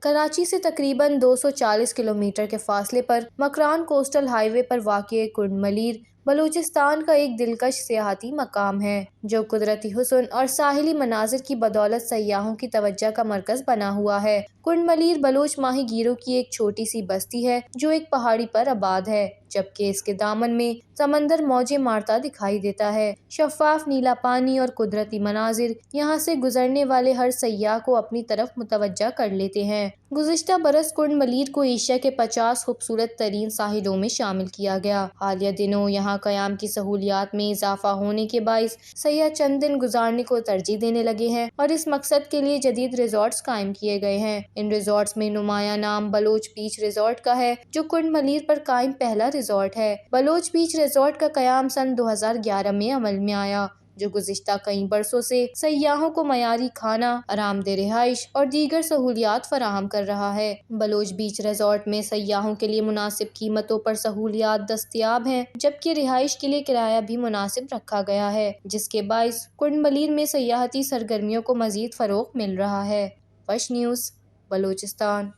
کراچی سے تقریباً 240 کلومیٹر کے فاصلے پر مکران کوسٹل ہائی وے پر واقع کنڈ ملیر بلوچستان کا ایک دلکش سیاحتی مقام ہے جو قدرتی حسن اور ساحلی مناظر کی بدولت سیاحوں کی توجہ کا مرکز بنا ہوا ہے۔ کنڈ ملیر بلوچ ماہی گیروں کی ایک چھوٹی سی بستی ہے جو ایک پہاڑی پر آباد ہے، جبکہ اس کے دامن میں سمندر موجیں مارتا دکھائی دیتا ہے۔ شفاف نیلا پانی اور قدرتی مناظر یہاں سے گزرنے والے ہر سیاح کو اپنی طرف متوجہ کر لیتے ہیں۔ گزشتہ برس کنڈ ملیر کو ایشیا کے 50 خوبصورت ترین ساحلوں میں شامل کیا گیا۔ حالیہ دنوں یہاں قیام کی سہولیات میں اضافہ ہونے کے باعث سیاح چند دن گزارنے کو ترجیح دینے لگے ہیں اور اس مقصد کے لیے جدید ریزورٹس قائم کیے گئے ہیں۔ ان ریزورٹس میں نمایاں نام بلوچ بیچ ریزورٹ کا ہے جو کنڈ ملیر پر قائم پہلا ریزورٹ ہے۔ بلوچ بیچ ریزورٹ کا قیام سن 2011 میں عمل میں آیا، جو گزشتہ کئی برسوں سے سیاحوں کو معیاری کھانا، آرام دہ رہائش اور دیگر سہولیات فراہم کر رہا ہے۔ بلوچ بیچ ریزورٹ میں سیاحوں کے لیے مناسب قیمتوں پر سہولیات دستیاب ہیں، جبکہ رہائش کے لیے کرایہ بھی مناسب رکھا گیا ہے، جس کے باعث کنڈ ملیر میں سیاحتی سرگرمیوں کو مزید فروغ مل رہا ہے۔ Fish news, Balochistan.